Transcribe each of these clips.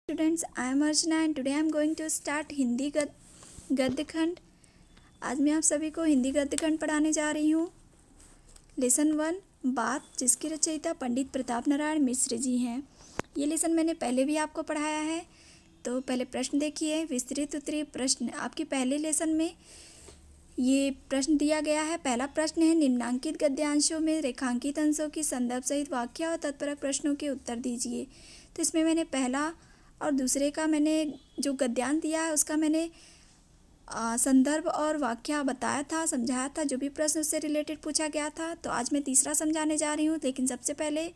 Students, I am Archana and today I am going to start Hindi गद्य खंड। आज मैं आप सभी को हिंदी गद्य खंड पढ़ाने जा रही हूँ। लेसन 1 बात, जिसकी रचयिता पंडित प्रताप नारायण मिश्र जी हैं। ये लेसन मैंने पहले भी आपको पढ़ाया है। तो पहले प्रश्न देखिए, विस्तृत उत्तरीय प्रश्न। आपके पहले लेसन में ये प्रश्न दिया गया है। पहला प्रश्न है, निम्नांकित गद्यांशों में रेखांकित अंशों की संदर्भ सहित वाक्य और तत्परक प्रश्नों के उत्तर दीजिए। तो इसमें मैंने पहला और दूसरे का मैंने जो गद्यांश दिया है उसका मैंने संदर्भ और वाक्य बताया था, समझाया था, जो भी प्रश्न उससे रिलेटेड पूछा गया था। तो आज मैं तीसरा समझाने जा रही हूँ, लेकिन सबसे पहले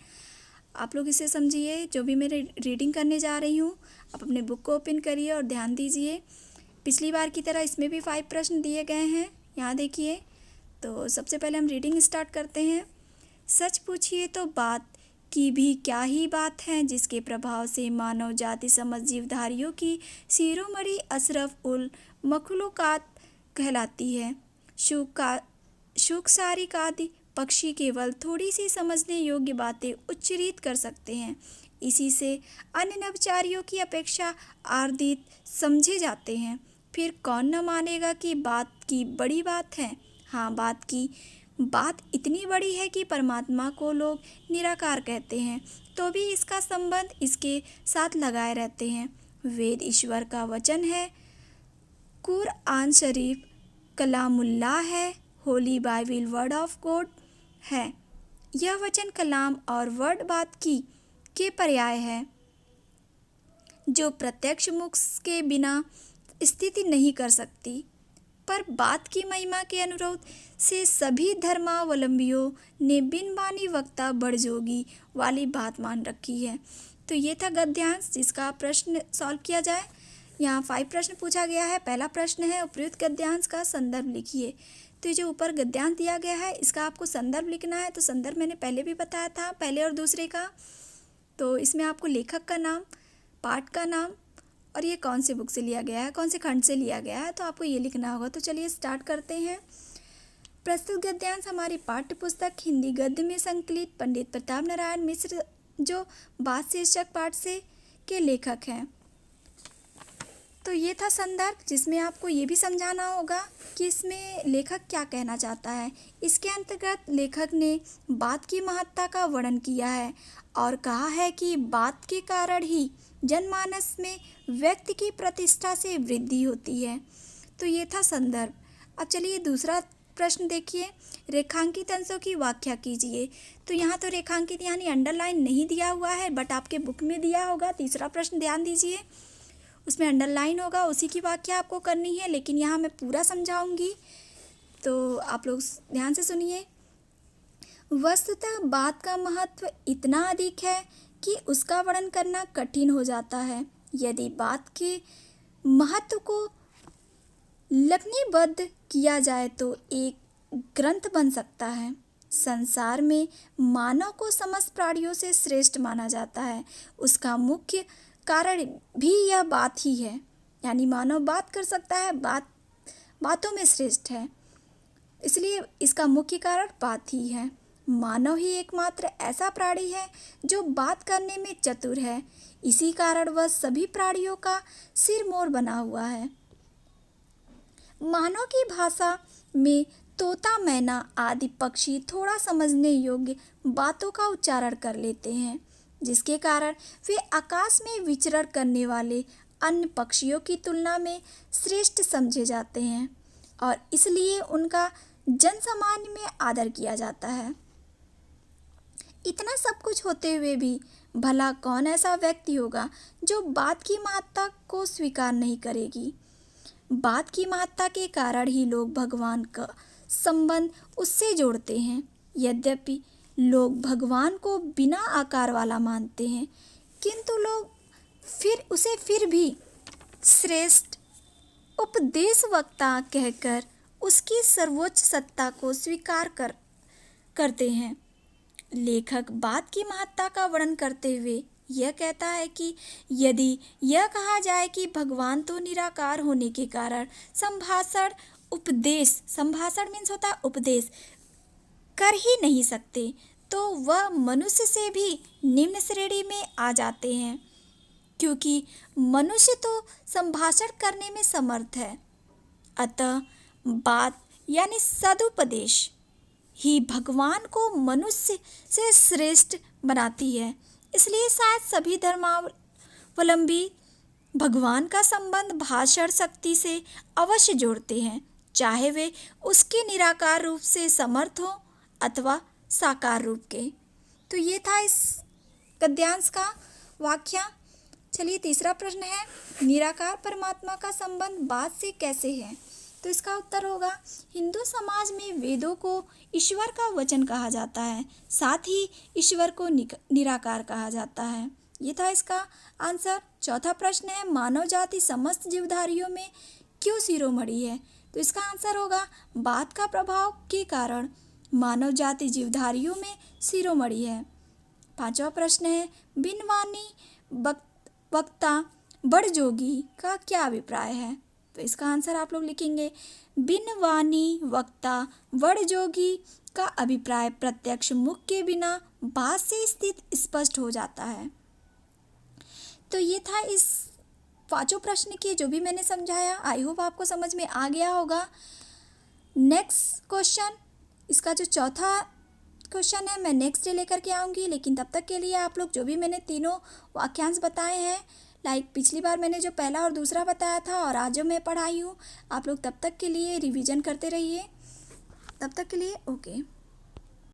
आप लोग इसे समझिए। जो भी मैं रीडिंग करने जा रही हूँ, आप अपने बुक को ओपन करिए और ध्यान दीजिए। पिछली बार की तरह इसमें भी 5 प्रश्न दिए गए हैं, यहाँ देखिए। तो सबसे पहले हम रीडिंग स्टार्ट करते हैं। सच पूछिए तो बात की भी क्या ही बात है, जिसके प्रभाव से मानव जाति समझ जीवधारियों की शिरोमणि अशरफ उल मखलूकात कहलाती है। शुकसारिक आदि पक्षी केवल थोड़ी सी समझने योग्य बातें उच्चरित कर सकते हैं। इसी से अन्य नवचारियों की अपेक्षा आर्दित समझे जाते हैं। फिर कौन न मानेगा कि बात की बड़ी बात है। हाँ, बात इतनी बड़ी है कि परमात्मा को लोग निराकार कहते हैं, तो भी इसका संबंध इसके साथ लगाए रहते हैं। वेद ईश्वर का वचन है, कुरआन शरीफ कलामुल्लाह है, Holi Bible word of God है। यह वचन कलाम और वर्ड बात की के पर्याय है, जो प्रत्यक्ष मुख के बिना स्थिति नहीं कर सकती। पर बात की महिमा के अनुरोध से सभी धर्मावलंबियों ने बिन बानी वक्ता बड़जोगी वाली बात मान रखी है। तो ये था गद्यांश, जिसका प्रश्न सॉल्व किया जाए। यहाँ 5 प्रश्न पूछा गया है। पहला प्रश्न है, उपयुक्त गद्यांश का संदर्भ लिखिए। तो ये जो ऊपर गद्यांश दिया गया है, इसका आपको संदर्भ लिखना है। तो संदर्भ मैंने पहले भी बताया था, पहले और दूसरे का। तो इसमें आपको लेखक का नाम, पाठ का नाम और ये कौन से बुक से लिया गया है, कौन से खंड से लिया गया है, तो आपको ये लिखना होगा। तो चलिए स्टार्ट करते हैं। प्रस्तुत गद्यांश हमारी पाठ्य पुस्तक हिंदी गद्य में संकलित पंडित प्रताप नारायण मिश्र, जो बात शीर्षक पाठ से के लेखक हैं। तो ये था संदर्भ, जिसमें आपको ये भी समझाना होगा कि इसमें लेखक क्या कहना चाहता है। इसके अंतर्गत लेखक ने बात की महत्ता का वर्णन किया है और कहा है कि बात के कारण ही जनमानस में व्यक्ति की प्रतिष्ठा से वृद्धि होती है। तो ये था संदर्भ। अब चलिए दूसरा प्रश्न देखिए, रेखांकित अंशों की व्याख्या कीजिए। तो यहाँ तो रेखांकित यानी अंडरलाइन नहीं दिया हुआ है, बट आपके बुक में दिया होगा। तीसरा प्रश्न ध्यान दीजिए, उसमें अंडरलाइन होगा, उसी की व्याख्या आपको करनी है, लेकिन यहाँ मैं पूरा समझाऊंगी, तो आप लोग ध्यान से सुनिए। वस्तुतः बात का महत्व इतना अधिक है कि उसका वर्णन करना कठिन हो जाता है। यदि बात के महत्व को लक्षणबद्ध किया जाए तो एक ग्रंथ बन सकता है। संसार में मानव को समस्त प्राणियों से श्रेष्ठ माना जाता है। उसका मुख्य कारण भी यह बात ही है, यानी मानव बात कर सकता है, बातों में श्रेष्ठ है, इसलिए इसका मुख्य कारण बात ही है। मानव ही एकमात्र ऐसा प्राणी है जो बात करने में चतुर है। इसी कारण वह सभी प्राणियों का सिरमौर बना हुआ है। मानव की भाषा में तोता, मैना आदि पक्षी थोड़ा समझने योग्य बातों का उच्चारण कर लेते हैं, जिसके कारण वे आकाश में विचरण करने वाले अन्य पक्षियों की तुलना में श्रेष्ठ समझे जाते हैं और इसलिए उनका जनसामान्य में आदर किया जाता है। इतना सब कुछ होते हुए भी भला कौन ऐसा व्यक्ति होगा जो बात की महत्ता को स्वीकार नहीं करेगी। बात की महत्ता के कारण ही लोग भगवान का संबंध उससे जोड़ते हैं। यद्यपि लोग भगवान को बिना आकार वाला मानते हैं, किंतु लोग फिर भी श्रेष्ठ उपदेश वक्ता कहकर उसकी सर्वोच्च सत्ता को स्वीकार करते हैं। लेखक बात की महत्ता का वर्णन करते हुए यह कहता है कि यदि यह कहा जाए कि भगवान तो निराकार होने के कारण संभाषण मीन्स होता है उपदेश, कर ही नहीं सकते, तो वह मनुष्य से भी निम्न श्रेणी में आ जाते हैं। क्योंकि मनुष्य तो संभाषण करने में समर्थ है। अतः बात यानी सदुपदेश ही भगवान को मनुष्य से श्रेष्ठ बनाती है। इसलिए शायद सभी धर्मावलंबी भगवान का संबंध भाषण शक्ति से अवश्य जोड़ते हैं, चाहे वे उसके निराकार रूप से समर्थ हो अथवा साकार रूप के। तो ये था इस गद्यांश का वाक्य। चलिए तीसरा प्रश्न है, निराकार परमात्मा का संबंध बात से कैसे है? तो इसका उत्तर होगा, हिंदू समाज में वेदों को ईश्वर का वचन कहा जाता है, साथ ही ईश्वर को निराकार कहा जाता है। ये था इसका आंसर। चौथा प्रश्न है, मानव जाति समस्त जीवधारियों में क्यों शिरोमणि है? तो इसका आंसर होगा, बात का प्रभाव के कारण मानव जाति जीवधारियों में शिरोमणि है। पांचवा प्रश्न है, बिन वाणी वक्ता बड़ जोगी का क्या अभिप्राय है? तो इसका आंसर आप लोग लिखेंगे, बिन वाणी वक्ता बड़ जोगी का अभिप्राय प्रत्यक्ष मुख के बिना बात से स्थित स्पष्ट हो जाता है। तो ये था इस पांचों प्रश्न के जो भी मैंने समझाया। आई होप आपको समझ में आ गया होगा। नेक्स्ट क्वेश्चन, इसका जो चौथा क्वेश्चन है मैं नेक्स्ट डे लेकर के आऊँगी, लेकिन तब तक के लिए आप लोग जो भी मैंने तीनों वाक्यांश बताए हैं, लाइक पिछली बार मैंने जो पहला और दूसरा बताया था और आज जो मैं पढ़ाई हूँ, आप लोग तब तक के लिए रिवीजन करते रहिए। तब तक के लिए ओके।